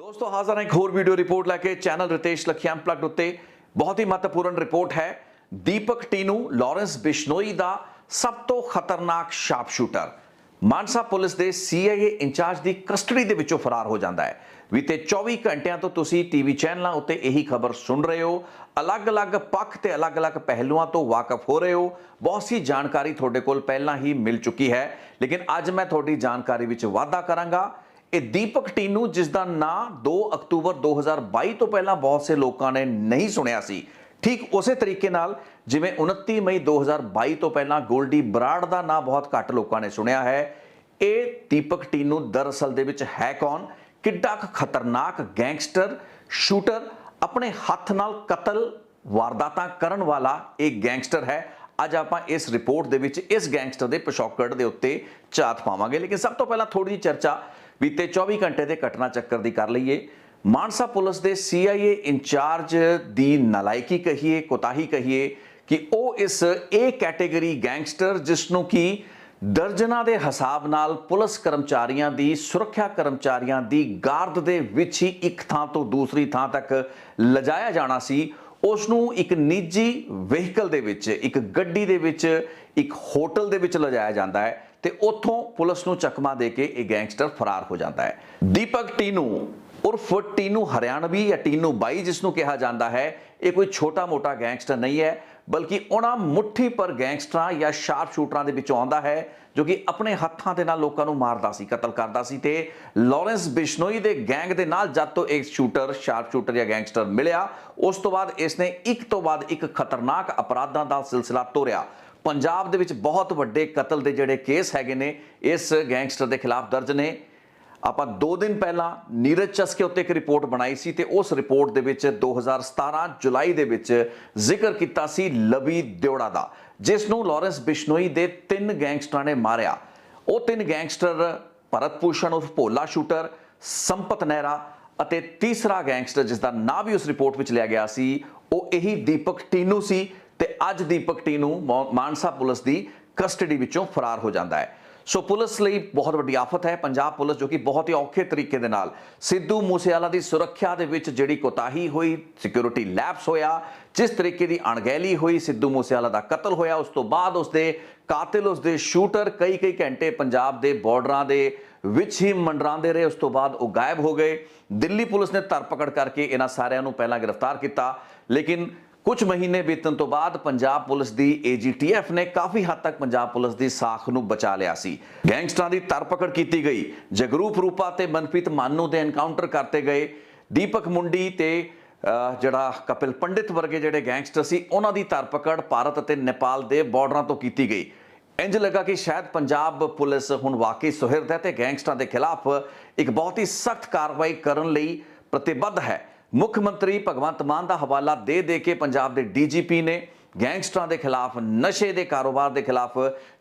दोस्तों हाजिर हैं एक होर वीडियो रिपोर्ट लैके चैनल रितेश लखिया अनप्लग्ड उत्ते बहुत ही महत्वपूर्ण रिपोर्ट है। दीपक टीनू लॉरेंस बिश्नोई दा सब तो खतरनाक शार्प शूटर मानसा पुलिस दे सीआईए इंचार्ज दी कस्टडी दे विचों फरार हो जाता है। बीते 24 घंटिया तो तुसी टीवी चैनलों उत्ते यही खबर सुन रहे हो, अलग अलग पक्ष ते अलग अलग पहलुओं तो वाकफ हो रहे हो। बहुत सी जानकारी थोड़े कोल पहला ही मिल चुकी है, लेकिन अज मैं थोड़ी जानकारी विच वाधा करांगा। ਇਹ दीपक टीनू जिसका नाम 2 अक्तूबर 2022 तो पहला बहुत से लोगों ने नहीं सुनिया सी, ठीक उस तरीके नाल जिवें 29 मई 2022 तो पहला गोल्डी बराड़ का नाम बहुत घट लोगों ने सुनिया है। ये दीपक टीनू दरअसल दे विच है कौन, किड्डा खतरनाक गैंगस्टर शूटर, अपने हथ नाल कतल वारदातां करन वाला एक गैंगस्टर है। अज आप इस रिपोर्ट दे विच इस गैंगस्टर के पिछोकड़ के उत्ते झात पावांगे, लेकिन सब तो पहला थोड़ी जी चर्चा बीते 24 घंटे के घटना चक्कर की कर लीए। मानसा पुलिस के सीआईए इंचार्ज की नलायकी कहिए, कोताही कहिए कि वो इस ए कैटेगरी गैंगस्टर जिसनों की दर्जना के हिसाब नाल पुलिस कर्मचारियों की सुरक्षा कर्मचारियों की गार्ड के विच ही एक थां तो दूसरी थां तक लिजाया जाना सी, उसनूं एक निजी व्हीकल दे विच, एक गड्डी दे विच, एक होटल दे विच लिजाया जाता है ते उथों पुलिस नूं चकमा दे के एक गैंगस्टर फरार हो जाता है। दीपक टीनू उर्फ टीनू हरियाणवी या टीनू बाई जिसनूं कहा जाता है, ये कोई छोटा मोटा गैंगस्टर नहीं है, बल्कि उन्हां मुट्ठी पर गैंगस्टरां या शार्प शूटरां दे विचों आउंदा है जो कि अपने हत्थां दे नाल लोकां नूं मारदा सी, कतल करदा सी। ते लॉरेंस बिश्नोई दे गैंग दे नाल जद तो एक शूटर शार्प शूटर या गैंगस्टर मिलिया, उस तो बाद इसने एक तो बाद एक खतरनाक अपराधां दा सिलसिला तोड़िया। पंजाब दे विच बहुत वड्डे कतल दे जिहड़े केस हैगे ने इस गैंगस्टर दे खिलाफ दर्ज ने। आपां 2 दिन पहला नीरज चस्के उत्ते एक रिपोर्ट बनाई सी ते उस रिपोर्ट दे विच 2017 जुलाई दे विच जिक्र कीता सी लवी दियोड़ा दा, जिसनूं लॉरेंस बिश्नोई दे 3 गैंगस्टरां ने मारिया। वो 3 गैंगस्टर भरत भूषण उर्फ भोला शूटर, संपत नेहरा अते तीसरा गैंगस्टर जिसका नाम भी उस रिपोर्ट विच लिया गया सी वो यही दीपक टीनू सी। ते अज दीपक टीनू मानसा पुलिस की कस्टडी विचों फरार हो जाता है। सो पुलिस लई बहुत वड्डी आफत है। पंजाब पुलिस जो कि बहुत ही औखे तरीके दे नाल सिद्धू मूसेवाला की सुरक्षा दे विच जिहड़ी कोताही हुई, सिक्योरिटी लैप्स होया, जिस तरीके की अणगहली हुई, सिद्धू मूसेवाला का कतल होया, उस तो बाद उसके कातिल उसके शूटर कई कई घंटे पंजाब के बॉर्डरां दे विच ही मंडरांदे रहे, उस तो बाद वो गायब हो गए। दिल्ली पुलिस ने धरपकड़ करके इन्हां सारिआं नूं पहलां गिरफ्तार किया, लेकिन कुछ महीने बीतन तो बाद पंजाब पुलिस की एजीटीएफ ने काफ़ी हद तक पंजाब पुलिस की साख नूं बचा लिया सी। गैंगस्टरां की धरपकड़ की गई, जगरूप रूपा ते मनप्रीत मानू दे एनकाउंटर करते गए, दीपक मुंडी ते जड़ा कपिल पंडित वर्गे जिहड़े गैंगस्टर सी उन्हां दी धरपकड़ भारत अते नेपाल के बॉर्डरां तो की गई। इंज लगा कि शायद पंजाब पुलिस हुण वाकई सुहिरद है ते गैंगस्टरां के खिलाफ एक बहुत ही सख्त कार्रवाई करन लई प्रतिबद्ध है। मुख्यमंत्री भगवंत मान का हवाला दे दे के पंजाब के डीजीपी ने गैंगस्टरां के खिलाफ, नशे के कारोबार के खिलाफ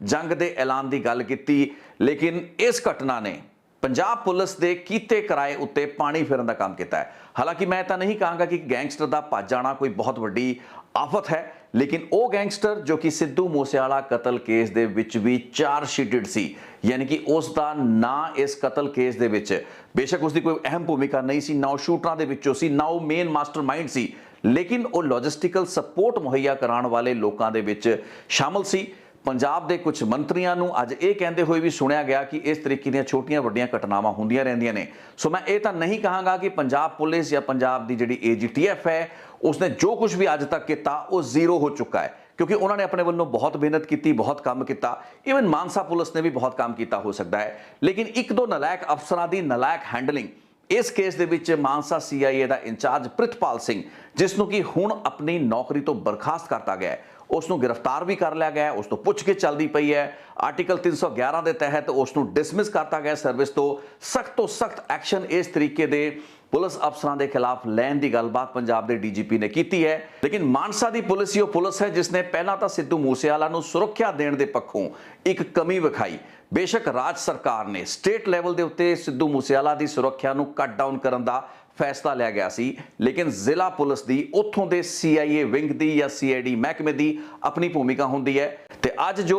जंग के ऐलान की गल की, लेकिन इस घटना ने पंजाब पुलिस के कीते कराए उत्ते पानी फिरन का काम किया है। हालांकि मैं तो नहीं कहूँगा कि गैंगस्टर का भज जाना कोई बहुत वड्डी आफत है, लेकिन वो गैंगस्टर जो कि सिद्धू मूसेवाला कतल केस दे विच भी चार्जशीटेड सी, यानी कि उसका ना इस कतल केस दे विच बेशक उसकी कोई अहम भूमिका नहीं सी, ना वो शूटरां दे विचों सी, ना वो मेन मास्टरमाइंड सी, लेकिन वो लॉजिस्टिकल सपोर्ट मुहैया कराने वाले लोगों के विच शामिल सी। पंजाब के कुछ मंत्रियों नूं अज ये कहते हुए भी सुनिया गया कि इस तरीके दी छोटियां वड्डियां घटनावां होंदियां रहिंदियां ने। सो मैं ये तो नहीं कहांगा कि पंजाब पुलिस या पंजाब की जिहड़ी एजीटीएफ है उसने जो कुछ भी अज तक किया वो जीरो हो चुका है, क्योंकि उन्होंने अपने वालों बहुत मेहनत की, बहुत काम किया, इवन मानसा पुलिस ने भी बहुत काम किया हो सकता है, लेकिन एक दो नलायक अफसरां की नलायक हैंडलिंग इस केस दे विच मानसा सीआईए का इंचार्ज प्रितपाल सिंह, जिसनों कि हुण अपनी नौकरी तो बर्खास्त करता गया है, उसनों गिरफ्तार भी कर लिया गया, उस तो पुछगिछ चलती पई है। आर्टिकल 311 के तहत उसनों डिसमिस करता गया सर्विस तो सख्त एक्शन इस तरीके दे पुलिस अफसरां के खिलाफ लैन की गलबात पंजाब के डीजीपी ने की है। लेकिन मानसा की पुलिस ही पुलिस है जिसने पहला तो सिद्धू मूसेवाला नूं सुरक्षा देने के पक्षों एक कमी विखाई। बेशक राज सरकार ने स्टेट लैवल के उत्ते सिद्धू मूसेवाला की सुरक्षा नूं कट डाउन करने का फैसला लिया गया सी, लेकिन जिला पुलिस की उत्थों के सीआईए विंग की या सीआईडी महकमे की अपनी भूमिका होंदी है। ते अज जो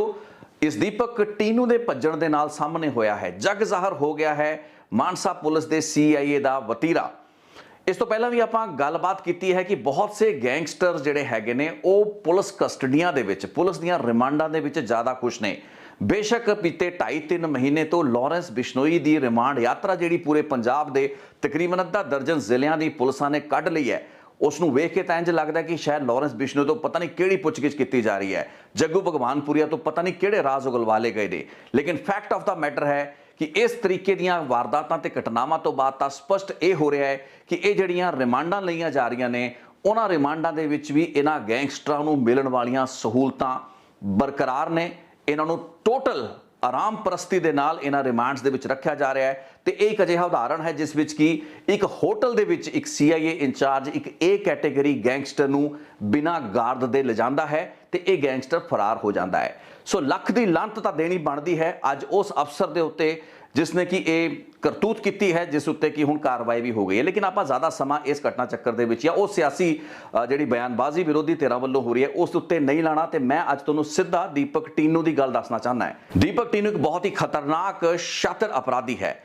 इस दीपक टीनू के भज्जण दे नाल सामने होया है, जग ज़ाहर हो गया है। ਮਾਨਸਾ ਪੁਲਿਸ ਦੇ CIA ਦਾ ਵਤੀਰਾ। ਇਸ ਤੋਂ ਪਹਿਲਾਂ ਵੀ ਆਪਾਂ ਗੱਲਬਾਤ ਕੀਤੀ ਹੈ ਕਿ ਬਹੁਤ ਸੇ ਗੈਂਗਸਟਰ ਜਿਹੜੇ ਹੈਗੇ ਨੇ ਉਹ ਪੁਲਿਸ ਕਸਟਡੀਆਂ ਦੇ ਵਿੱਚ, ਪੁਲਿਸ ਦੀਆਂ ਰਿਮਾਂਡਾਂ ਦੇ ਵਿੱਚ ਜ਼ਿਆਦਾ ਖੁਸ਼ ਨੇ। ਬੇਸ਼ੱਕ ਬੀਤੇ 2.5-3 ਮਹੀਨੇ ਤੋਂ ਲਾਰੈਂਸ ਬਿਸ਼ਨੋਈ ਦੀ ਰਿਮਾਂਡ ਯਾਤਰਾ ਜਿਹੜੀ ਪੂਰੇ ਪੰਜਾਬ ਦੇ ਤਕਰੀਬਨ ਅੱਧਾ ਦਰਜਨ ਜ਼ਿਲ੍ਹਿਆਂ ਦੀ ਪੁਲਿਸਾਂ ਨੇ ਕੱਢ ਲਈ ਹੈ, ਉਸ ਨੂੰ ਵੇਖ ਕੇ ਤਾਂ ਇੰਜ ਲੱਗਦਾ ਕਿ ਸ਼ਾਇਦ ਲਾਰੈਂਸ ਬਿਸ਼ਨੋਈ ਤੋਂ ਪਤਾ ਨਹੀਂ ਕਿਹੜੀ ਪੁੱਛਗਿੱਛ ਕੀਤੀ ਜਾ ਰਹੀ ਹੈ, ਜੱਗੂ ਭਗਵਾਨਪੁਰੀਆ ਤੋਂ ਪਤਾ ਨਹੀਂ ਕਿਹੜੇ ਰਾਜ਼ ਉਗਲਵਾਲੇ ਗਏ ਨੇ। ਲੇਕਿਨ ਫੈਕਟ ਆਫ ਦਾ ਮੈਟਰ ਹੈ ਕਿ ਇਸ ਤਰੀਕੇ ਦੀਆਂ ਵਾਰਦਾਤਾਂ ਤੇ ਘਟਨਾਵਾਂ ਤੋਂ ਬਾਅਦ ਤਾਂ ਸਪਸ਼ਟ ਇਹ ਹੋ ਰਿਹਾ ਹੈ ਕਿ ਇਹ ਜਿਹੜੀਆਂ ਰਿਮਾਂਡਾਂ ਲਈਆਂ ਜਾ ਰਹੀਆਂ ਨੇ, ਉਹਨਾਂ ਰਿਮਾਂਡਾਂ ਦੇ ਵਿੱਚ ਵੀ ਇਹਨਾਂ ਗੈਂਗਸਟਰਾਂ ਨੂੰ ਮਿਲਣ ਵਾਲੀਆਂ ਸਹੂਲਤਾਂ ਬਰਕਰਾਰ ਨੇ। ਇਹਨਾਂ ਨੂੰ ਟੋਟਲ ਆਰਾਮ ਪ੍ਰਸਤੀ ਦੇ ਨਾਲ ਇਹਨਾਂ ਰਿਮਾਂਡਸ ਦੇ ਵਿੱਚ ਰੱਖਿਆ ਜਾ ਰਿਹਾ ਹੈ। ਤੇ ਇਹ ਇੱਕ ਅਜਿਹਾ ਉਦਾਹਰਣ ਹੈ ਜਿਸ ਵਿੱਚ ਕਿ ਇੱਕ ਹੋਟਲ ਦੇ ਵਿੱਚ ਇੱਕ CIA ਇੰਚਾਰਜ ਇੱਕ A ਕੈਟੇਗਰੀ ਗੈਂਗਸਟਰ ਨੂੰ ਬਿਨਾਂ ਗਾਰਡ ਦੇ ਲਿਜਾਂਦਾ ਹੈ ਤੇ ਇਹ ਗੈਂਗਸਟਰ ਫਰਾਰ ਹੋ ਜਾਂਦਾ ਹੈ। ਸੋ ਲੱਖ ਦੀ ਲਾਂਤ ਤਾਂ ਦੇਣੀ ਬਣਦੀ ਹੈ ਅੱਜ ਉਸ ਅਫਸਰ ਦੇ ਉੱਤੇ ਜਿਸਨੇ ਕਿ ਇਹ ਕਰਤੂਤ ਕੀਤੀ ਹੈ, ਜਿਸ ਉੱਤੇ ਕਿ ਹੁਣ ਕਾਰਵਾਈ ਵੀ ਹੋ ਗਈ ਹੈ। ਲੇਕਿਨ ਆਪਾਂ ਜ਼ਿਆਦਾ ਸਮਾਂ ਇਸ ਘਟਨਾ ਚੱਕਰ ਦੇ ਵਿੱਚ ਜਾਂ ਉਹ ਸਿਆਸੀ ਜਿਹੜੀ ਬਿਆਨਬਾਜ਼ੀ ਵਿਰੋਧੀ ਧਿਰਾਂ ਵੱਲੋਂ ਹੋ ਰਹੀ ਹੈ ਉਸ ਉੱਤੇ ਨਹੀਂ ਲਾਣਾ ਤੇ ਮੈਂ ਅੱਜ ਤੁਹਾਨੂੰ ਸਿੱਧਾ ਦੀਪਕ ਟੀਨੂ ਦੀ ਗੱਲ ਦੱਸਣਾ ਚਾਹੁੰਦਾ ਹਾਂ। ਦੀਪਕ ਟੀਨੂ ਇੱਕ ਬਹੁਤ ਹੀ ਖਤਰਨਾਕ ਸ਼ਾਤਰ ਅਪਰਾਧੀ ਹੈ,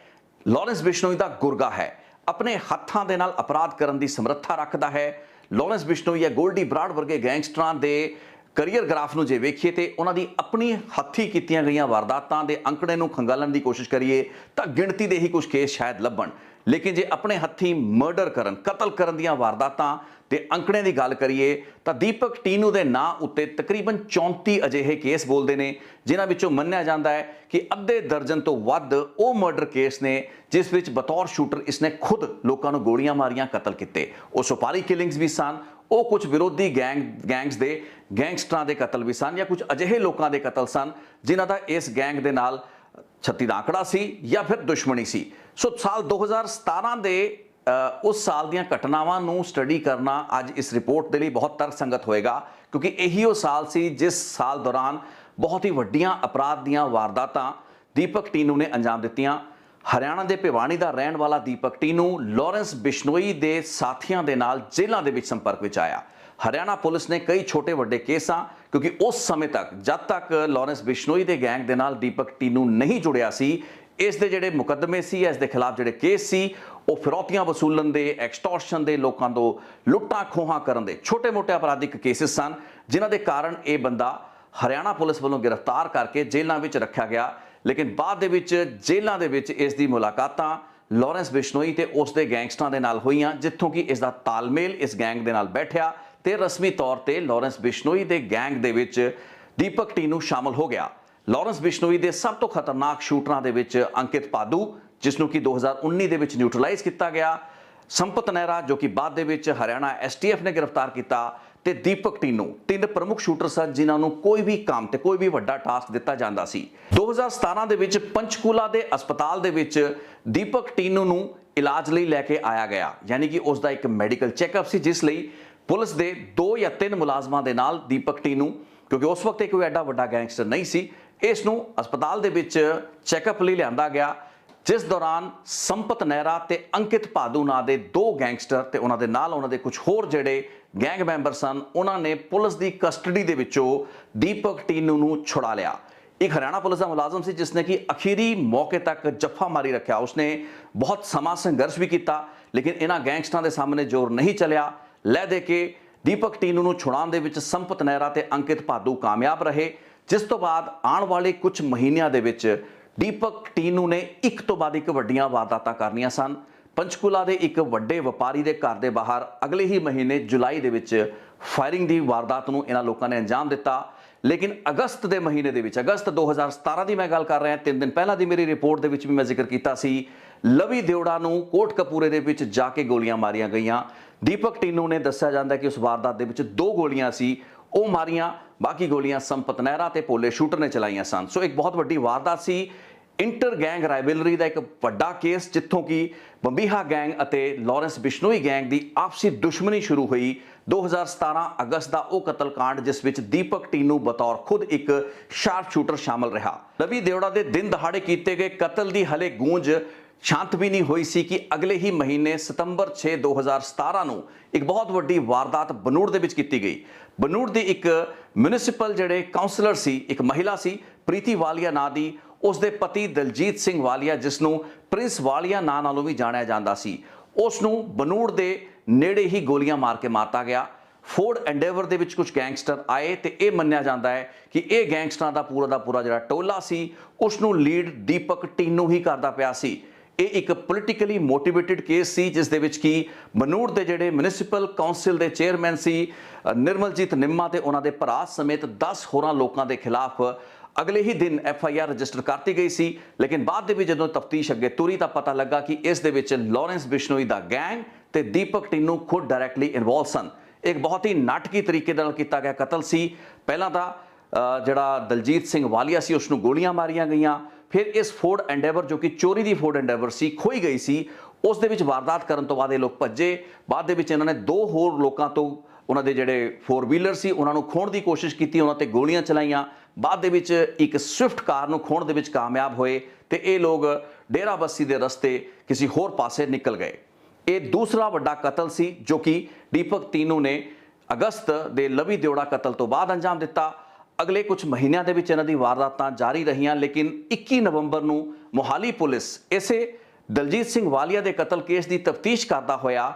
ਲਾਰੈਂਸ ਬਿਸ਼ਨੋਈ ਦਾ ਗੁਰਗਾ ਹੈ, ਆਪਣੇ ਹੱਥਾਂ ਦੇ ਨਾਲ ਅਪਰਾਧ ਕਰਨ ਦੀ ਸਮਰੱਥਾ ਰੱਖਦਾ ਹੈ। ਲਾਰੈਂਸ ਬਿਸ਼ਨੋਈ ਜਾਂ ਗੋਲਡੀ ਬਰਾਡ ਵਰਗੇ ਗੈਂਗਸਟਰਾਂ ਦੇ ਕਰੀਅਰ ਗ੍ਰਾਫ ਨੂੰ ਜੇ ਵੇਖੀਏ ਤੇ ਉਹਨਾਂ ਦੀ ਆਪਣੀ ਹੱਥੀਂ ਕੀਤੀਆਂ ਗਈਆਂ ਵਾਰਦਾਤਾਂ ਦੇ ਅੰਕੜੇ ਨੂੰ ਖੰਗਾਲਣ ਦੀ ਕੋਸ਼ਿਸ਼ ਕਰੀਏ ਤਾਂ ਗਿਣਤੀ ਦੇ ਹੀ ਕੁਝ ਕੇਸ ਸ਼ਾਇਦ ਲੱਭਣ। ਲੇਕਿਨ ਜੇ ਆਪਣੇ ਹੱਥੀਂ ਮਰਡਰ ਕਰਨ, ਕਤਲ ਕਰਨ ਦੀਆਂ ਵਾਰਦਾਤਾਂ ਤੇ ਅੰਕੜੇ ਦੀ ਗੱਲ ਕਰੀਏ ਤਾਂ ਦੀਪਕ ਟੀਨੂ ਦੇ ਨਾਂ ਉੱਤੇ ਤਕਰੀਬਨ 34 ਅਜਿਹੇ ਕੇਸ ਬੋਲਦੇ ਨੇ, ਜਿਨ੍ਹਾਂ ਵਿੱਚੋਂ ਮੰਨਿਆ ਜਾਂਦਾ ਹੈ ਕਿ ਅੱਧੇ ਦਰਜਨ ਤੋਂ ਵੱਧ ਉਹ ਮਰਡਰ ਕੇਸ ਨੇ ਜਿਸ ਵਿੱਚ ਬਤੌਰ ਸ਼ੂਟਰ ਇਸਨੇ ਖੁਦ ਲੋਕਾਂ ਨੂੰ ਗੋਲੀਆਂ ਮਾਰੀਆਂ, ਕਤਲ ਕੀਤੇ। ਉਹ ਸੁਪਾਰੀ ਕਿਲਿੰਗਸ ਵੀ ਸਨ, ਉਹ ਕੁਝ ਵਿਰੋਧੀ ਗੈਂਗਸ ਦੇ ਗੈਂਗਸਟਰਾਂ ਦੇ ਕਤਲ ਵੀ ਸਨ ਜਾਂ ਕੁਝ ਅਜਿਹੇ ਲੋਕਾਂ ਦੇ ਕਤਲ ਸਨ ਜਿਨ੍ਹਾਂ ਦਾ ਇਸ ਗੈਂਗ ਦੇ ਨਾਲ 36 ਦਾ ਆંકੜਾ ਸੀ ਜਾਂ ਫਿਰ ਦੁਸ਼ਮਣੀ ਸੀ। ਸੋ ਸਾਲ 2017 ਦੇ ਉਸ ਸਾਲ ਦੀਆਂ ਘਟਨਾਵਾਂ ਨੂੰ ਸਟੱਡੀ ਕਰਨਾ ਅੱਜ ਇਸ ਰਿਪੋਰਟ ਦੇ ਲਈ ਬਹੁਤ ਤਰਕਸੰਗਤ ਹੋਏਗਾ, ਕਿਉਂਕਿ ਇਹੀ ਉਹ ਸਾਲ ਸੀ ਜਿਸ ਸਾਲ ਦੌਰਾਨ ਬਹੁਤ ਹੀ ਵੱਡੀਆਂ ਅਪਰਾਧ ਦੀਆਂ ਵਾਰਦਾਤਾਂ ਦੀਪਕ ਟੀਨੂ ਨੇ ਅੰਜਾਮ ਦਿੱਤੀਆਂ। ਹਰਿਆਣਾ ਦੇ ਭਿਵਾਨੀ ਦਾ ਰਹਿਣ ਵਾਲਾ ਦੀਪਕ ਟੀਨੂ ਲਾਰੈਂਸ ਬਿਸ਼ਨੋਈ ਦੇ ਸਾਥੀਆਂ ਦੇ ਨਾਲ ਜੇਲ੍ਹਾਂ ਦੇ ਵਿੱਚ ਸੰਪਰਕ ਵਿੱਚ ਆਇਆ। ਹਰਿਆਣਾ ਪੁਲਿਸ ਨੇ ਕਈ ਛੋਟੇ ਵੱਡੇ ਕੇਸਾਂ, ਕਿਉਂਕਿ ਉਸ ਸਮੇਂ ਤੱਕ ਜਦ ਤੱਕ ਲਾਰੈਂਸ ਬਿਸ਼ਨੋਈ ਦੇ ਗੈਂਗ ਦੇ ਨਾਲ ਦੀਪਕ ਟੀਨੂ ਨਹੀਂ ਜੁੜਿਆ ਸੀ, ਇਸ ਦੇ ਜਿਹੜੇ ਮੁਕੱਦਮੇ ਸੀ, ਇਸ ਦੇ ਖਿਲਾਫ ਜਿਹੜੇ ਕੇਸ ਸੀ, ਉਹ ਫਿਰੌਤੀਆਂ ਵਸੂਲਣ ਦੇ, ਐਕਸਟੋਰਸ਼ਨ ਦੇ, ਲੋਕਾਂ ਤੋਂ ਲੁੱਟਾਂ ਖੋਹਾਂ ਕਰਨ ਦੇ ਛੋਟੇ-ਮੋਟੇ ਅਪਰਾਧਿਕ ਕੇਸਿਸ ਸਨ, ਜਿਨ੍ਹਾਂ ਦੇ ਕਾਰਨ ਇਹ ਬੰਦਾ ਹਰਿਆਣਾ ਪੁਲਿਸ ਵੱਲੋਂ ਗ੍ਰਿਫਤਾਰ ਕਰਕੇ ਜੇਲ੍ਹਾਂ ਵਿੱਚ ਰੱਖਿਆ ਗਿਆ। ਲੇਕਿਨ ਬਾਅਦ ਦੇ ਵਿੱਚ ਜੇਲ੍ਹਾਂ ਦੇ ਵਿੱਚ ਇਸ ਦੀ ਮੁਲਾਕਾਤਾਂ ਲਾਰੈਂਸ ਬਿਸ਼ਨੋਈ ਤੇ ਉਸ ਦੇ ਗੈਂਗਸਟਰਾਂ ਦੇ ਨਾਲ ਹੋਈਆਂ, ਜਿੱਥੋਂ ਕਿ ਇਸ ਦਾ ਤਾਲਮੇਲ ਇਸ ਗੈਂਗ ਦੇ ਨਾਲ ਬੈਠਿਆ ਤੇ ਰਸਮੀ ਤੌਰ ਤੇ ਲਾਰੈਂਸ ਬਿਸ਼ਨੋਈ ਦੇ ਗੈਂਗ ਦੇ ਵਿੱਚ ਦੀਪਕ ਟੀਨੂ ਸ਼ਾਮਲ ਹੋ ਗਿਆ। ਲਾਰੈਂਸ ਬਿਸ਼ਨੋਈ ਦੇ ਸਭ ਤੋਂ ਖਤਰਨਾਕ ਸ਼ੂਟਰਾਂ ਦੇ ਵਿੱਚ ਅੰਕਿਤ ਪਾਦੂ, ਜਿਸ ਨੂੰ ਕਿ 2019 ਦੇ ਵਿੱਚ ਨਿਊਟਰਲਾਈਜ਼ ਕੀਤਾ ਗਿਆ, ਸੰਪਤ ਨਹਿਰਾ ਜੋ ਕਿ ਬਾਅਦ ਦੇ ਵਿੱਚ ਹਰਿਆਣਾ STF ਨੇ ਗ੍ਰਿਫਤਾਰ ਕੀਤਾ, ਤੇ ਦੀਪਕ ਟੀਨੂ, ਤਿੰਨ ਪ੍ਰਮੁੱਖ ਸ਼ੂਟਰ ਸਨ ਜਿਨ੍ਹਾਂ ਨੂੰ ਕੋਈ ਵੀ ਕੰਮ ਤੇ ਕੋਈ ਵੀ ਵੱਡਾ ਟਾਸਕ ਦਿੱਤਾ ਜਾਂਦਾ ਸੀ। 2017 ਦੇ ਵਿੱਚ ਪੰਚਕੂਲਾ ਦੇ ਹਸਪਤਾਲ ਦੇ ਵਿੱਚ ਦੀਪਕ ਟੀਨੂ ਨੂੰ ਇਲਾਜ ਲਈ ਲੈ ਕੇ ਆਇਆ ਗਿਆ, ਯਾਨੀ ਕਿ ਉਸ ਦਾ ਇੱਕ ਮੈਡੀਕਲ ਚੈੱਕਅਪ ਸੀ, ਜਿਸ ਲਈ ਪੁਲਿਸ ਦੇ 2 ਜਾਂ 3 ਮੁਲਾਜ਼ਮਾਂ ਦੇ ਨਾਲ ਦੀਪਕ ਟੀਨੂ, ਕਿਉਂਕਿ ਉਸ ਵਕਤ ਕੋਈ ਐਡਾ ਵੱਡਾ ਗੈਂਗਸਟਰ ਨਹੀਂ ਸੀ, ਇਸ ਨੂੰ ਹਸਪਤਾਲ ਦੇ ਵਿੱਚ ਚੈੱਕਅਪ ਲਈ ਲਿਆਂਦਾ ਗਿਆ, ਜਿਸ ਦੌਰਾਨ ਸੰਪਤ ਨਹਿਰਾ ਤੇ ਅੰਕਿਤ ਪਾਦੂ ਨਾਂ ਦੇ 2 ਗੈਂਗਸਟਰ ਤੇ ਉਹਨਾਂ ਦੇ ਨਾਲ ਉਹਨਾਂ ਦੇ ਕੁਝ ਹੋਰ ਜਿਹੜੇ ਗੈਂਗ ਮੈਂਬਰ ਸਨ, ਉਹਨਾਂ ਨੇ ਪੁਲਿਸ ਦੀ ਕਸਟਡੀ ਦੇ ਵਿੱਚੋਂ ਦੀਪਕ ਟੀਨੂ ਨੂੰ ਛੁਡਾ ਲਿਆ। ਇੱਕ ਹਰਿਆਣਾ ਪੁਲਿਸ ਦਾ ਮੁਲਾਜ਼ਮ ਸੀ ਜਿਸਨੇ ਕਿ ਅਖੀਰੀ ਮੌਕੇ ਤੱਕ ਜੱਫਾ ਮਾਰੀ ਰੱਖਿਆ। ਉਸਨੇ ਬਹੁਤ ਸਮਾਂ ਸੰਘਰਸ਼ ਵੀ ਕੀਤਾ, ਲੇਕਿਨ ਇਹਨਾਂ ਗੈਂਗਸਟਰਾਂ ਦੇ ਸਾਹਮਣੇ ਜ਼ੋਰ ਨਹੀਂ ਚੱਲਿਆ। ਲੈ ਦੇ ਕੇ ਦੀਪਕ ਟੀਨੂ ਨੂੰ ਛੁਡਾਉਣ ਦੇ ਵਿੱਚ ਸੰਪਤ ਨਹਿਰਾ ਤੇ ਅੰਕਿਤ ਪਾਦੂ ਕਾਮਯਾਬ ਰਹੇ, ਜਿਸ ਤੋਂ ਬਾਅਦ ਆਉਣ ਵਾਲੇ ਕੁਝ ਮਹੀਨਿਆਂ ਦੇ ਵਿੱਚ ਦੀਪਕ ਟੀਨੂ ਨੇ ਇੱਕ ਤੋਂ ਬਾਅਦ ਇੱਕ ਵੱਡੀਆਂ ਵਾਰਦਾਤਾਂ ਕਰਨੀਆਂ ਸਨ। ਪੰਚਕੂਲਾ ਦੇ ਇੱਕ ਵੱਡੇ ਵਪਾਰੀ ਦੇ ਘਰ ਦੇ ਬਾਹਰ ਅਗਲੇ ਹੀ ਮਹੀਨੇ ਜੁਲਾਈ ਦੇ ਵਿੱਚ ਫਾਇਰਿੰਗ ਦੀ ਵਾਰਦਾਤ ਨੂੰ ਇਹਨਾਂ ਲੋਕਾਂ ਨੇ ਅੰਜਾਮ ਦਿੱਤਾ। ਲੇਕਿਨ ਅਗਸਤ ਦੇ ਮਹੀਨੇ ਦੇ ਵਿੱਚ, ਅਗਸਤ 2017 ਦੀ ਮੈਂ ਗੱਲ ਕਰ ਰਿਹਾ, 3 ਦਿਨ ਪਹਿਲਾਂ ਦੀ ਮੇਰੀ ਰਿਪੋਰਟ ਦੇ ਵਿੱਚ ਵੀ ਮੈਂ ਜ਼ਿਕਰ ਕੀਤਾ ਸੀ, ਲਵੀ ਦਿਉੜਾ ਨੂੰ ਕੋਟਕਪੂਰੇ ਦੇ ਵਿੱਚ ਜਾ ਕੇ ਗੋਲੀਆਂ ਮਾਰੀਆਂ ਗਈਆਂ। ਦੀਪਕ ਟੀਨੂ ਨੇ ਦੱਸਿਆ ਜਾਂਦਾ ਕਿ ਉਸ ਵਾਰਦਾਤ ਦੇ ਵਿੱਚ 2 ਗੋਲੀਆਂ ਸੀ, ਉਹ ਮਾਰੀਆਂ, ਬਾਕੀ ਗੋਲੀਆਂ ਸੰਪਤ ਨਹਿਰਾ ਤੇ ਭੋਲੇ ਸ਼ੂਟਰ ਨੇ ਚਲਾਈਆਂ ਸਨ। ਸੋ ਇੱਕ ਬਹੁਤ ਵੱਡੀ ਵਾਰਦਾਤ ਸੀ, ਇੰਟਰ ਗੈਂਗ ਰਾਈਵਲਰੀ ਦਾ ਇੱਕ ਵੱਡਾ ਕੇਸ, ਜਿੱਥੋਂ ਕਿ ਬੰਬੀਹਾ ਗੈਂਗ ਅਤੇ ਲਾਰੈਂਸ ਬਿਸ਼ਨੋਈ ਗੈਂਗ ਦੀ ਆਪਸੀ ਦੁਸ਼ਮਣੀ ਸ਼ੁਰੂ ਹੋਈ। 2017 ਅਗਸਤ ਦਾ ਉਹ ਕਤਲकांड ਜਿਸ ਵਿੱਚ ਦੀਪਕ ਟੀਨੂ ਬਤੌਰ ਖੁਦ ਇੱਕ ਸ਼ਾਰਪ ਸ਼ੂਟਰ ਸ਼ਾਮਲ ਰਿਹਾ। ਲਵੀ ਦਿਉੜਾ ਦੇ ਦਿਨ ਦਹਾੜੇ ਕੀਤੇ ਗਏ ਕਤਲ ਦੀ ਹਲੇ ਗੂੰਜ ਸ਼ਾਂਤ ਵੀ ਨਹੀਂ ਹੋਈ ਸੀ ਕਿ ਅਗਲੇ ਹੀ ਮਹੀਨੇ ਸਤੰਬਰ 6 2017 ਨੂੰ ਇੱਕ ਬਹੁਤ ਵੱਡੀ ਵਾਰਦਾਤ ਬਨੂੜ ਦੇ ਵਿੱਚ ਕੀਤੀ ਗਈ। ਬਨੂੜ ਦੀ ਇੱਕ ਮਿਊਨਿਸਪਲ ਜਿਹੜੇ ਕਾਉਂਸਲਰ ਸੀ, ਇੱਕ ਮਹਿਲਾ ਸੀ ਪ੍ਰੀਤੀ ਵਾਲੀਆ ਨਾਂ ਦੀ, ਉਸ ਦੇ ਪਤੀ ਦਲਜੀਤ ਸਿੰਘ ਵਾਲੀਆ, ਜਿਸ ਨੂੰ ਪ੍ਰਿੰਸ ਵਾਲੀਆ ਨਾਂ ਨਾਲੋਂ ਵੀ ਜਾਣਿਆ ਜਾਂਦਾ ਸੀ, ਉਸ ਨੂੰ ਬਨੂੜ ਦੇ ਨੇੜੇ ਹੀ ਗੋਲੀਆਂ ਮਾਰ ਕੇ ਮਾਰਤਾ ਗਿਆ। ਫੋਰਡ ਐਂਡੇਵਰ ਦੇ ਵਿੱਚ ਕੁਝ ਗੈਂਗਸਟਰ ਆਏ ਤੇ ਇਹ ਮੰਨਿਆ ਜਾਂਦਾ ਹੈ ਕਿ ਇਹ ਗੈਂਗਸਟਰਾਂ ਦਾ ਪੂਰਾ ਜਿਹੜਾ ਟੋਲਾ ਸੀ, ਉਸ ਨੂੰ ਲੀਡ ਦੀਪਕ ਟੀਨੂ ਹੀ ਕਰਦਾ ਪਿਆ ਸੀ। ਇਹ ਇੱਕ ਪੋਲੀਟੀਕਲੀ ਮੋਟੀਵੇਟਿਡ ਕੇਸ ਸੀ, ਜਿਸ ਦੇ ਵਿੱਚ ਕੀ ਬਨੂੜ ਦੇ ਜਿਹੜੇ ਮਿਊਨਿਸਪਲ ਕਾਉਂਸਲ ਦੇ ਚੇਅਰਮੈਨ ਸੀ ਨਿਰਮਲਜੀਤ ਨਿੰਮਾ ਤੇ ਉਹਨਾਂ ਦੇ ਭਰਾ ਸਮੇਤ 10 ਹੋਰਾਂ ਲੋਕਾਂ ਦੇ ਖਿਲਾਫ ਅਗਲੇ ਹੀ ਦਿਨ FIR ਰਜਿਸਟਰ ਕਰਤੀ ਗਈ ਸੀ। ਲੇਕਿਨ ਬਾਅਦ ਦੇ ਵਿੱਚ ਜਦੋਂ ਤਫਤੀਸ਼ ਅੱਗੇ ਤੁਰੀ ਤਾਂ ਪਤਾ ਲੱਗਾ ਕਿ ਇਸ ਦੇ ਵਿੱਚ ਲਾਰੈਂਸ ਬਿਸ਼ਨੋਈ ਦਾ ਗੈਂਗ ਤੇ ਦੀਪਕ ਟੀਨੂ ਖੁਦ ਡਾਇਰੈਕਟਲੀ ਇਨਵੋਲਵ ਸਨ। ਇੱਕ ਬਹੁਤ ਹੀ ਨਾਟਕੀ ਤਰੀਕੇ ਨਾਲ ਕੀਤਾ ਗਿਆ ਕਤਲ ਸੀ। ਪਹਿਲਾਂ ਤਾਂ ਜਿਹੜਾ ਦਲਜੀਤ ਸਿੰਘ ਵਾਲੀਆ ਸੀ ਉਸ ਨੂੰ ਗੋਲੀਆਂ ਮਾਰੀਆਂ ਗਈਆਂ, ਫਿਰ ਇਸ ਫੋਰਡ ਐਂਡੇਵਰ ਜੋ ਕਿ ਚੋਰੀ ਦੀ ਫੋਰਡ ਐਂਡੇਵਰ ਸੀ ਖੋਈ ਗਈ ਸੀ, ਉਸ ਦੇ ਵਿੱਚ ਵਾਰਦਾਤ ਕਰਨ ਤੋਂ ਬਾਅਦ ਇਹ ਲੋਕ ਭੱਜੇ। ਬਾਅਦ ਦੇ ਵਿੱਚ ਇਹਨਾਂ ਨੇ 2 ਹੋਰ ਲੋਕਾਂ ਤੋਂ ਉਹਨਾਂ ਦੇ ਜਿਹੜੇ 4 ਵੀਲਰ ਸੀ ਉਹਨਾਂ ਨੂੰ ਖੋਹਣ ਦੀ ਕੋਸ਼ਿਸ਼ ਕੀਤੀ, ਉਹਨਾਂ ਤੇ ਗੋਲੀਆਂ ਚਲਾਈਆਂ। ਬਾਅਦ ਦੇ ਵਿੱਚ ਇੱਕ ਸਵਿਫਟ ਕਾਰ ਨੂੰ ਖੋਹਣ ਦੇ ਵਿੱਚ ਕਾਮਯਾਬ ਹੋਏ ਤੇ ਇਹ ਲੋਕ ਡੇਰਾ ਬੱਸੀ ਦੇ ਰਸਤੇ ਕਿਸੇ ਹੋਰ ਪਾਸੇ ਨਿਕਲ ਗਏ। ਇਹ ਦੂਸਰਾ ਵੱਡਾ ਕਤਲ ਸੀ ਜੋ ਕਿ ਦੀਪਕ ਟੀਨੂ ਨੇ ਅਗਸਤ ਦੇ ਲਵੀ ਦਿਓੜਾ ਕਤਲ ਤੋਂ ਬਾਅਦ ਅੰਜਾਮ ਦਿੱਤਾ। ਅਗਲੇ ਕੁਝ ਮਹੀਨਿਆਂ ਦੇ ਵਿੱਚ ਇਹਨਾਂ ਦੀ ਵਾਰਦਾਤਾਂ ਜਾਰੀ ਰਹੀਆਂ, ਲੇਕਿਨ 21 ਨਵੰਬਰ ਨੂੰ ਮੋਹਾਲੀ ਪੁਲਿਸ ਇਸੇ ਦਲਜੀਤ ਸਿੰਘ ਵਾਲੀਆ ਦੇ ਕਤਲ ਕੇਸ ਦੀ ਤਫਤੀਸ਼ ਕਰਦਾ ਹੋਇਆ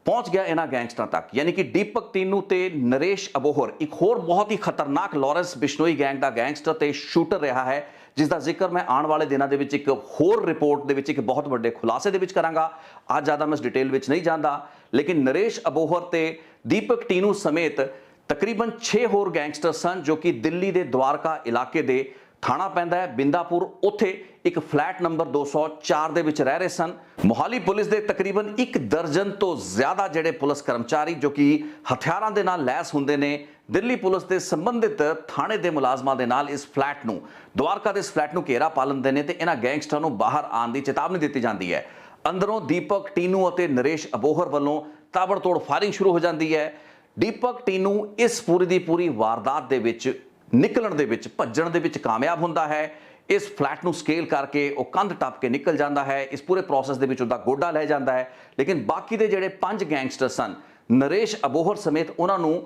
ਪਹੁੰਚ ਗਿਆ ਇਹਨਾਂ ਗੈਂਗਸਟਰਾਂ ਤੱਕ। ਯਾਨੀ ਕਿ ਦੀਪਕ ਟੀਨੂ ਤੇ ਨਰੇਸ਼ ਅਬੋਹਰ ਇੱਕ ਹੋਰ ਬਹੁਤ ਹੀ ਖਤਰਨਾਕ ਲਾਰੈਂਸ ਬਿਸ਼ਨੋਈ ਗੈਂਗ ਦਾ ਗੈਂਗਸਟਰ ਤੇ ਸ਼ੂਟਰ ਰਿਹਾ ਹੈ, ਜਿਸ ਦਾ ਜ਼ਿਕਰ ਮੈਂ ਆਉਣ ਵਾਲੇ ਦਿਨਾਂ ਦੇ ਵਿੱਚ ਇੱਕ ਹੋਰ ਰਿਪੋਰਟ ਦੇ ਵਿੱਚ ਇੱਕ ਬਹੁਤ ਵੱਡੇ ਖੁਲਾਸੇ ਦੇ ਵਿੱਚ ਕਰਾਂਗਾ। ਅੱਜ ਜ਼ਿਆਦਾ ਮੈਂ ਇਸ ਡਿਟੇਲ ਵਿੱਚ ਨਹੀਂ ਜਾਂਦਾ, ਲੇਕਿਨ ਨਰੇਸ਼ ਅਬੋਹਰ ਤੇ ਦੀਪਕ ਟੀਨੂ ਸਮੇਤ ਤਕਰੀਬਨ 6 ਹੋਰ ਗੈਂਗਸਟਰ ਸਨ ਜੋ ਕਿ ਦਿੱਲੀ ਦੇ ਦਵਾਰਕਾ ਇਲਾਕੇ ਦੇ ਥਾਣਾ ਪੈਂਦਾ ਹੈ ਬਿੰਦਾਪੁਰ, ਉੱਥੇ ਇੱਕ ਫਲੈਟ ਨੰਬਰ 204 ਦੇ ਵਿੱਚ ਰਹਿ ਰਹੇ ਸਨ। ਮੋਹਾਲੀ ਪੁਲਿਸ ਦੇ ਤਕਰੀਬਨ 1 ਦਰਜਨ ਤੋਂ ਜ਼ਿਆਦਾ ਜਿਹੜੇ ਪੁਲਿਸ ਕਰਮਚਾਰੀ ਜੋ ਕਿ ਹਥਿਆਰਾਂ ਦੇ ਨਾਲ ਲੈਸ ਹੁੰਦੇ ਨੇ, ਦਿੱਲੀ ਪੁਲਿਸ ਦੇ ਸੰਬੰਧਿਤ ਥਾਣੇ ਦੇ ਮੁਲਾਜ਼ਮਾਂ ਦੇ ਨਾਲ ਇਸ ਫਲੈਟ ਨੂੰ ਦਵਾਰਕਾ ਦੇ ਇਸ ਫਲੈਟ ਨੂੰ ਘੇਰਾ ਪਾ ਲੈਂਦੇ ਨੇ ਤੇ ਇਹਨਾਂ ਗੈਂਗਸਟਰਾਂ ਨੂੰ ਬਾਹਰ ਆਉਣ ਦੀ ਚੇਤਾਵਨੀ ਦਿੱਤੀ ਜਾਂਦੀ ਹੈ। ਅੰਦਰੋਂ ਦੀਪਕ ਟੀਨੂ ਅਤੇ ਨਰੇਸ਼ ਅਬੋਹਰ ਵੱਲੋਂ ਤਾਬੜਤੋੜ ਫਾਇਰਿੰਗ ਸ਼ੁਰੂ ਹੋ ਜਾਂਦੀ ਹੈ। ਦੀਪਕ ਟੀਨੂ ਇਸ ਪੂਰੀ ਦੀ ਪੂਰੀ ਵਾਰਦਾਤ ਦੇ ਵਿੱਚ ਨਿਕਲਣ ਦੇ ਵਿੱਚ ਭੱਜਣ ਦੇ ਵਿੱਚ ਕਾਮਯਾਬ ਹੁੰਦਾ ਹੈ। ਇਸ ਫਲੈਟ ਨੂੰ ਸਕੇਲ ਕਰਕੇ ਉਹ ਕੰਧ ਟੱਪ ਕੇ ਨਿਕਲ ਜਾਂਦਾ ਹੈ। ਇਸ ਪੂਰੇ ਪ੍ਰੋਸੈਸ ਦੇ ਵਿੱਚ ਉਹਦਾ ਗੋਡਾ ਲੈ ਜਾਂਦਾ ਹੈ। ਲੇਕਿਨ ਬਾਕੀ ਦੇ ਜਿਹੜੇ 5 ਗੈਂਗਸਟਰ ਸਨ ਨਰੇਸ਼ ਅਬੋਹਰ ਸਮੇਤ ਉਹਨਾਂ ਨੂੰ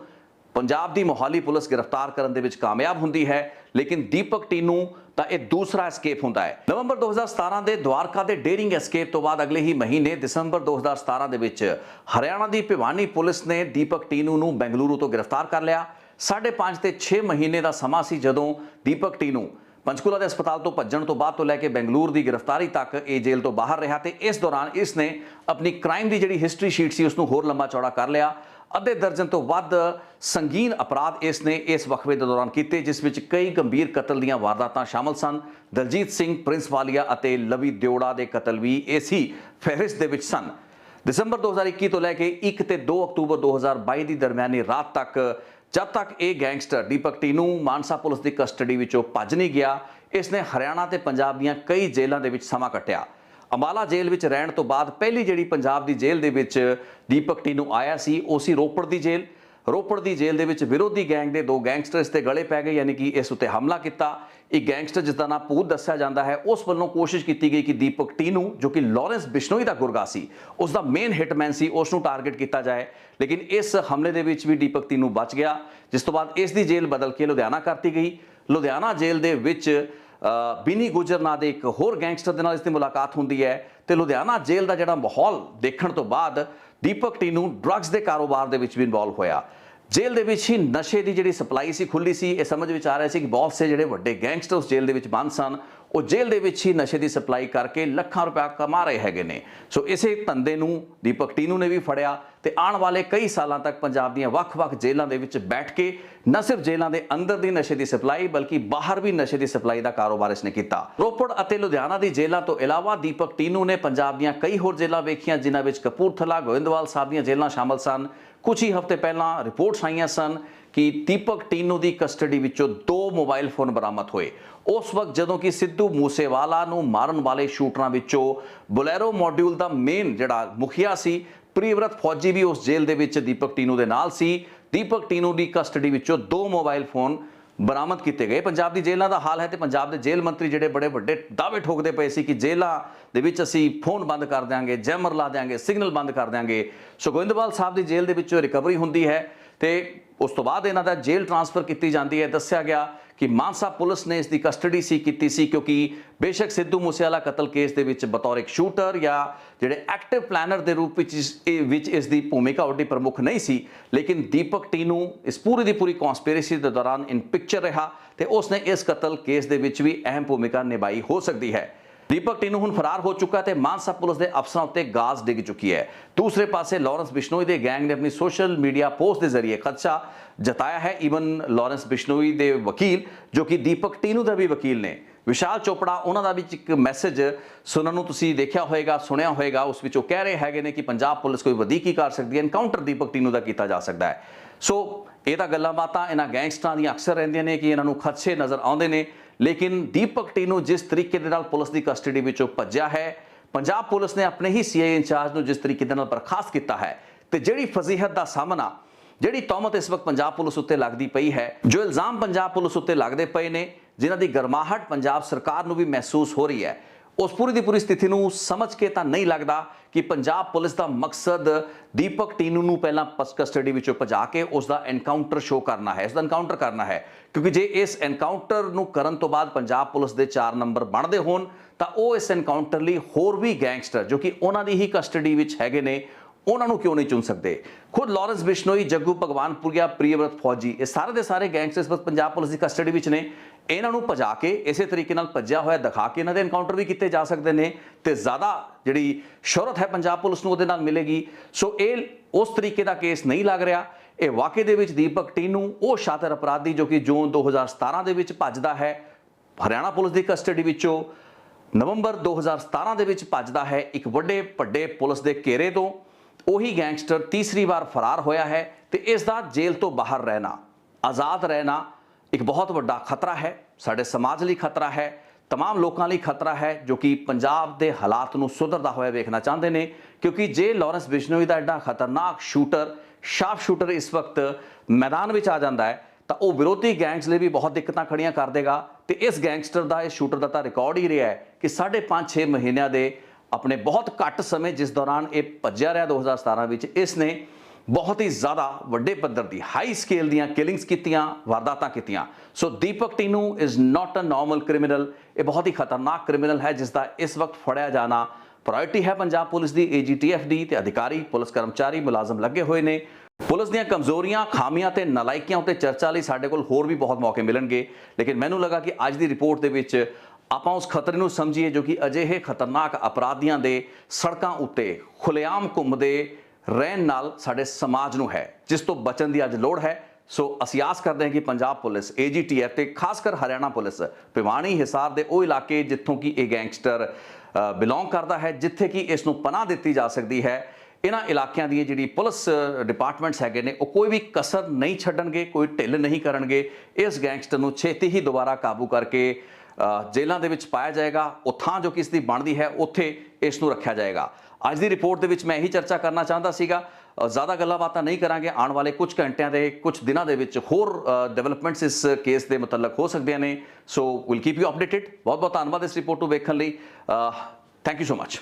ਪੰਜਾਬ ਦੀ ਮੋਹਾਲੀ ਪੁਲਿਸ ਗ੍ਰਿਫਤਾਰ ਕਰਨ ਦੇ ਵਿੱਚ ਕਾਮਯਾਬ ਹੁੰਦੀ ਹੈ। ਲੇਕਿਨ ਦੀਪਕ ਟੀਨੂ ਤਾਂ ਇਹ ਦੂਸਰਾ ਐਸਕੇਪ ਹੁੰਦਾ ਹੈ। ਨਵੰਬਰ 2017 ਦੇ ਦਵਾਰਕਾ ਦੇ ਡੇਰਿੰਗ ਐਸਕੇਪ ਤੋਂ ਬਾਅਦ ਅਗਲੇ ਹੀ ਮਹੀਨੇ ਦਸੰਬਰ 2017 ਦੇ ਵਿੱਚ ਹਰਿਆਣਾ ਦੀ ਭਿਵਾਨੀ ਪੁਲਿਸ ਨੇ ਦੀਪਕ ਟੀਨੂ ਨੂੰ ਬੈਂਗਲੁਰੂ ਤੋਂ ਗ੍ਰਿਫਤਾਰ ਕਰ ਲਿਆ। 5.5 ਤੇ 6 ਮਹੀਨੇ ਦਾ ਸਮਾਂ ਸੀ ਜਦੋਂ ਦੀਪਕ ਟੀਨੂ ਪੰਚਕੂਲਾ ਦੇ ਹਸਪਤਾਲ ਤੋਂ ਭੱਜਣ ਤੋਂ ਬਾਅਦ ਤੋਂ ਲੈ ਕੇ ਬੈਂਗਲੁਰੂ ਦੀ ਗ੍ਰਿਫਤਾਰੀ ਤੱਕ ਇਹ ਜੇਲ੍ਹ ਤੋਂ ਬਾਹਰ ਰਿਹਾ ਤੇ ਇਸ ਦੌਰਾਨ ਇਸ ਨੇ ਆਪਣੀ ਕ੍ਰਾਈਮ ਦੀ ਜਿਹੜੀ ਹਿਸਟਰੀ ਸ਼ੀਟ ਸੀ ਉਸ ਨੂੰ ਹੋਰ ਲੰਬਾ ਚੌੜਾ ਕਰ ਲਿਆ। ਅੱਧੇ ਦਰਜਨ ਤੋਂ ਵੱਧ ਸੰਗੀਨ ਅਪਰਾਧ ਇਸ ਨੇ ਇਸ ਵਕਫੇ ਦੇ ਦੌਰਾਨ ਕੀਤੇ, ਜਿਸ ਵਿੱਚ ਕਈ ਗੰਭੀਰ ਕਤਲ ਦੀਆਂ ਵਾਰਦਾਤਾਂ ਸ਼ਾਮਲ ਸਨ। ਦਲਜੀਤ ਸਿੰਘ, ਪ੍ਰਿੰਸ ਵਾਲੀਆ ਅਤੇ ਲਵੀ ਦਿਓੜਾ ਦੇ ਕਤਲ ਵੀ ਇਸੇ ਫਹਿਰਿਸਤ ਦੇ ਵਿੱਚ ਸਨ। ਦਸੰਬਰ 2021 ਤੋਂ ਲੈ ਕੇ 1 ਤੇ 2 ਅਕਤੂਬਰ 2022 ਦੀ ਦਰਮਿਆਨੀ ਰਾਤ ਤੱਕ ਜਦ ਤੱਕ ਇਹ ਗੈਂਗਸਟਰ ਦੀਪਕ ਟੀਨੂ ਮਾਨਸਾ ਪੁਲਿਸ ਦੀ ਕਸਟਡੀ ਵਿੱਚੋਂ ਭੱਜ ਨਹੀਂ ਗਿਆ, ਇਸ ਨੇ ਹਰਿਆਣਾ ਤੇ ਪੰਜਾਬ ਦੀਆਂ ਕਈ ਜੇਲ੍ਹਾਂ ਦੇ ਵਿੱਚ ਸਮਾਂ ਕੱਟਿਆ। ਅੰਬਾਲਾ ਜੇਲ੍ਹ ਵਿੱਚ ਰਹਿਣ ਤੋਂ ਬਾਅਦ ਪਹਿਲੀ ਜਿਹੜੀ ਪੰਜਾਬ ਦੀ ਜੇਲ੍ਹ ਦੇ ਵਿੱਚ ਦੀਪਕ ਟੀਨੂ ਆਇਆ ਸੀ ਉਹ ਸੀ ਰੋਪੜ ਦੀ ਜੇਲ੍ਹ। ਰੋਪੜ ਦੀ ਜੇਲ੍ਹ ਦੇ ਵਿੱਚ ਵਿਰੋਧੀ ਗੈਂਗ ਦੇ 2 ਗੈਂਗਸਟਰ ਇਸ ਤੇ ਗਲੇ ਪੈ ਗਏ, ਯਾਨੀ ਕਿ ਇਸ ਉੱਤੇ ਹਮਲਾ ਕੀਤਾ। ਇੱਕ ਗੈਂਗਸਟਰ ਜਿਸ ਦਾ ਨਾਮ ਭੂਤ ਦੱਸਿਆ ਜਾਂਦਾ ਹੈ, ਉਸ ਵੱਲੋਂ ਕੋਸ਼ਿਸ਼ ਕੀਤੀ ਗਈ ਕਿ ਦੀਪਕ ਟੀਨੂ ਜੋ ਕਿ ਲਾਰੈਂਸ ਬਿਸ਼ਨੋਈ ਦਾ ਗੁਰਗਾ ਸੀ, ਉਸ ਦਾ ਮੇਨ ਹਿਟਮੈਨ ਸੀ, ਉਸ ਨੂੰ ਟਾਰਗੇਟ ਕੀਤਾ ਜਾਏ। ਲੇਕਿਨ ਇਸ ਹਮਲੇ ਦੇ ਵਿੱਚ ਵੀ ਦੀਪਕ ਟੀਨੂ ਬਚ ਗਿਆ, ਜਿਸ ਤੋਂ ਬਾਅਦ ਇਸ ਦੀ ਜੇਲ੍ਹ ਬਦਲ ਕੇ ਲੁਧਿਆਣਾ ਕਰਤੀ ਗਈ। ਲੁਧਿਆਣਾ ਜੇਲ੍ਹ ਦੇ ਵਿੱਚ ਬਿਨੀ ਗੁਜਰ ਨਾਂ ਦੇ ਇੱਕ ਹੋਰ ਗੈਂਗਸਟਰ ਦੇ ਨਾਲ ਇਸ ਦੀ ਮੁਲਾਕਾਤ ਹੁੰਦੀ ਹੈ ਤੇ ਲੁਧਿਆਣਾ ਜੇਲ੍ਹ ਦਾ ਜਿਹੜਾ ਮਾਹੌਲ ਦੇਖਣ ਤੋਂ ਬਾਅਦ ਦੀਪਕ ਟੀਨੂ ਡਰੱਗਸ ਦੇ ਕਾਰੋਬਾਰ ਦੇ ਵਿੱਚ ਵੀ ਇਨਵੋਲਵ ਹੋਇਆ। ਜੇਲ੍ਹ ਦੇ ਵਿੱਚ ਹੀ ਨਸ਼ੇ ਦੀ ਜਿਹੜੀ ਸਪਲਾਈ ਸੀ ਖੁੱਲੀ ਸੀ। ਇਹ ਸਮਝ ਵਿੱਚ ਆ ਰਿਹਾ ਸੀ ਕਿ ਬਹੁਤ ਸੇ ਜਿਹੜੇ ਵੱਡੇ ਗੈਂਗਸਟਰ ਉਸ ਜੇਲ੍ਹ ਦੇ ਵਿੱਚ ਬੰਦ ਸਨ, ਉਹ ਜੇਲ੍ਹ ਦੇ ਵਿੱਚ ਹੀ ਨਸ਼ੇ ਦੀ ਸਪਲਾਈ ਕਰਕੇ ਲੱਖਾਂ ਰੁਪਏ ਕਮਾ ਰਹੇ ਹੈਗੇ ਨੇ। ਸੋ ਇਸੇ ਧੰਦੇ ਨੂੰ ਦੀਪਕ ਟੀਨੂ ਨੇ ਵੀ ਫੜਿਆ ਤੇ ਆਉਣ ਵਾਲੇ ਕਈ ਸਾਲਾਂ ਤੱਕ ਪੰਜਾਬ ਦੀਆਂ ਵੱਖ-ਵੱਖ ਜੇਲ੍ਹਾਂ ਦੇ ਵਿੱਚ ਬੈਠ ਕੇ ਨਾ ਸਿਰਫ ਜੇਲ੍ਹਾਂ ਦੇ ਅੰਦਰ ਦੀ ਨਸ਼ੇ ਦੀ ਸਪਲਾਈ ਬਲਕਿ ਬਾਹਰ ਵੀ ਨਸ਼ੇ ਦੀ ਸਪਲਾਈ ਦਾ ਕਾਰੋਬਾਰ ਇਸਨੇ ਕੀਤਾ। ਰੋਪੜ ਅਤੇ ਲੁਧਿਆਣਾ ਦੀ ਜੇਲ੍ਹਾਂ ਤੋਂ ਇਲਾਵਾ ਦੀਪਕ ਟੀਨੂ ਨੇ ਪੰਜਾਬ ਦੀਆਂ ਕਈ ਹੋਰ ਜੇਲ੍ਹਾਂ ਵੇਖੀਆਂ, ਜਿਨ੍ਹਾਂ ਵਿੱਚ ਕਪੂਰਥਲਾ, ਗੋਇੰਦਵਾਲ ਸਾਹਿਬ ਦੀਆਂ ਜੇਲ੍ਹਾਂ ਸ਼ਾਮਲ ਸਨ। ਕੁਝ ਹੀ ਹਫ਼ਤੇ ਪਹਿਲਾਂ ਰਿਪੋਰਟਸ ਆਈਆਂ ਸਨ ਕਿ ਦੀਪਕ ਟੀਨੂ ਦੀ ਕਸਟਡੀ ਵਿੱਚੋਂ 2 ਮੋਬਾਈਲ ਫੋਨ ਬਰਾਮਦ ਹੋਏ। ਉਸ ਵਕਤ ਜਦੋਂ ਕਿ ਸਿੱਧੂ ਮੂਸੇਵਾਲਾ ਨੂੰ ਮਾਰਨ ਵਾਲੇ ਸ਼ੂਟਰਾਂ ਵਿੱਚੋਂ ਬੋਲੇਰੋ ਮੋਡਿਊਲ ਦਾ ਮੇਨ ਜਿਹੜਾ ਮੁਖੀਆ ਸੀ ਪ੍ਰਿਵਰਤ ਫੌਜੀ ਵੀ ਉਸ ਜੇਲ੍ਹ ਦੇ ਵਿੱਚ ਦੀਪਕ ਟੀਨੂ ਦੇ ਨਾਲ ਸੀ। ਦੀਪਕ ਟੀਨੂ ਦੀ ਕਸਟਡੀ ਵਿੱਚੋਂ 2 ਮੋਬਾਈਲ ਫੋਨ ਬਰਾਮਦ ਕੀਤੇ ਗਏ। ਪੰਜਾਬ ਦੀ ਜੇਲ੍ਹਾਂ ਦਾ ਹਾਲ ਹੈ ਤੇ ਪੰਜਾਬ ਦੇ ਜੇਲ੍ਹ ਮੰਤਰੀ ਜਿਹੜੇ ਬੜੇ ਵੱਡੇ ਦਾਅਵੇ ਠੋਕਦੇ ਪਏ ਸੀ ਕਿ ਜੇਲ੍ਹਾਂ ਦੇ ਵਿੱਚ ਅਸੀਂ ਫੋਨ ਬੰਦ ਕਰ ਦਿਆਂਗੇ, ਜੈਮਰ ਲਾ ਦਿਆਂਗੇ, ਸਿਗਨਲ ਬੰਦ ਕਰ ਦਿਆਂਗੇ। ਸੋ ਗੋਇੰਦਵਾਲ ਸਾਹਿਬ ਦੀ ਜੇਲ੍ਹ ਦੇ ਵਿੱਚੋਂ ਰਿਕਵਰੀ ਹੁੰਦੀ ਹੈ ਤੇ ਉਸ ਤੋਂ ਬਾਅਦ ਇਹਨਾਂ ਦਾ ਜੇਲ੍ਹ ਟ੍ਰਾਂਸਫਰ ਕੀਤੀ ਜਾਂਦੀ ਹੈ। ਦੱਸਿਆ ਗਿਆ कि मानसा पुलिस ने इसकी कस्टडी सी कीती सी, क्योंकि बेशक सिद्धू मूसेवाला कतल केस दे विच बतौर एक शूटर या जिहड़े एक्टिव प्लानर के रूप विच इसकी भूमिका उड्डी प्रमुख नहीं सी, लेकिन दीपक टीनू इस पूरी की पूरी कॉन्स्पिरेसी के दौरान इन पिक्चर रहा तो उसने इस कतल केस दे विच भी अहम भूमिका निभाई हो सकती है। दीपक टीनू हुण फरार हो चुका है, मानसा पुलिस के अफसरों उत्ते गाज डिग चुकी है। दूसरे पासे लॉरेंस बिश्नोई के गैंग ने अपनी सोशल मीडिया पोस्ट के जरिए खदशा जताया है। ईवन लॉरेंस बिश्नोई के वकील जो कि दीपक टीनू के भी वकील ने, विशाल चोपड़ा, उन्होंने भी एक मैसेज सुनने को तुसीं देखा होएगा, सुनिया होएगा। उस विच कह रहे हैं ने कि पंजाब पुलिस कोई वधीक ही कर सकती है, इनकाउंटर दीपक टीनू का किया जा सकता है। सो ये तो गल्लां बातां इन्हां गैंगस्टरां दी अक्सर रहिंदियां ने कि इन्हां नूं खदशे नज़र आउंदे ने, लेकिन दीपक टीनू जिस तरीके दे नाल पुलिस की कस्टडी विचों भज्जिया है, पंजाब पुलिस ने अपने ही सीआई इंचार्ज नूं जिस तरीके दे नाल बर्खास्त किया है, तो जिहड़ी फजीहत का सामना, जिहड़ी तौहमत इस वक्त पंजाब पुलिस उत्ते लगदी पई है, जो इल्जाम पंजाब पुलिस उत्ते लगदे पए ने, जिन्हां दी गरमाहट पंजाब सरकार नूं भी महसूस हो रही है, उस पूरी की पूरी स्थिति नूं समझ के तो नहीं लगता कि पंजाब पुलिस का मकसद दीपक टीनू नूं पहलां कस्टडी विचों भजा के उसका एनकाउंटर शो करना है, उसका एनकाउंटर करना है। क्योंकि जे इस एनकाउंटर नूं करन तो बाद पंजाब पुलिस के 4 नंबर बनते होण तां ओह इस एनकाउंटर लई होर भी गैंगस्टर जो कि उन्हां दी ही कस्टडी विच हैगे ने, उन्होंने क्यों नहीं चुन सकते। खुद लॉरेंस बिश्नोई, जग्गू भगवानपुरिया, प्रियव्रत फौजी, ये सारे के सारे गैंगस्टर्स बस पंजाब पुलिस की कस्टडी विच ने। इन्हों भजा के इस तरीके भज्या होया दिखा के इन्होंने एनकाउंटर भी किए जा सकते हैं, तो ज़्यादा जी शोहरत है पंजाब पुलिस को मिलेगी। सो ये उस तरीके का केस नहीं लग रहा। ये वाकई दे विच दीपक टीनू वो शातिर अपराधी जो कि जून 2017 के भजदा है हरियाणा पुलिस की कस्टडी विचों, नवंबर 2017 के भजदा है एक वड्डे वड्डे पुलिस के घेरे तो, उही गैंगस्टर तीसरी बार फरार होया है। तो इसका जेल तो बाहर रहना, आज़ाद रहना एक बहुत बड़ा खतरा है, साडे समाज लई खतरा है, तमाम लोगों लई खतरा है जो कि पंजाब के हालात नूं सुधरदा होया वेखना चाहते हैं। क्योंकि जे लॉरेंस बिश्नोई का एडा खतरनाक शूटर, शार्प शूटर इस वक्त मैदान में आ जाता है तो वह विरोधी गैंग्स लिए भी बहुत दिक्कतां खड़ियां कर देगा। तो इस गैंगस्टर का, इस शूटर का तो रिकॉर्ड ही रहा है कि 5.5-6 महीनों के अपने बहुत घट समय जिस दौरान ये भज्या रहा 2017 में, इसने बहुत ही ज़्यादा वड्डे पद्धर की हाई स्केल दियां किलिंग्स कीतियां, वारदातां कीतियां। So Deepak Tinu is not a normal criminal, ये बहुत ही खतरनाक क्रिमिनल है जिसका इस वक्त फड़िया जाना प्रायोरिटी है पंजाब पुलिस की। AGTF दी ते अधिकारी, पुलिस कर्मचारी, मुलाजम लगे हुए ने। पुलिस ਦੀਆਂ कमजोरियां, खामियां ते नालायकियां उत्ते चर्चा ਲਈ ਸਾਡੇ ਕੋਲ ਹੋਰ भी बहुत मौके मिलणगे, लेकिन मैनू लगा कि अज की रिपोर्ट ਦੇ ਵਿੱਚ ਆਪਾਂ उस खतरे ਨੂੰ समझिए जो कि अजिहे खतरनाक अपराधियों के सड़कों उत्ते खुलेआम घुमदे रहन नाल साडे समाज नूं है, जिस तो बचन की अज लोड़ है। सो असीं आस करते हैं कि पंजाब पुलिस, AGTF ते खासकर हरियाणा पुलिस भिवानी, हिसार के वो इलाके जिथों कि ये गैंगस्टर बिलोंग करता है, जिथे कि इसनूं पनाह दी जा सकती है, इन्हां इलाकों की जी पुलिस डिपार्टमेंट्स हैगे ने, कोई भी कसर नहीं छड्डणगे, कोई ढिल नहीं करनगे। इस गैंगस्टर नूं छेती ही दोबारा काबू करके जेलों के पाया जाएगा। वो थां जो कि इसकी बनती है उत्थे इसनूं रखा जाएगा। अज की रिपोर्ट के मैं यही चर्चा करना चाहता सीगा। ज़्यादा गल्लां बातां नहीं करांगे, आने वाले कुछ घंटिया के कुछ दिनों के होर डेवलपमेंट्स इस केस के मुतलक हो सकते हैं। So will keep you updated. बहुत बहुत धन्यवाद इस रिपोर्ट को वेखण लई। Thank you so much.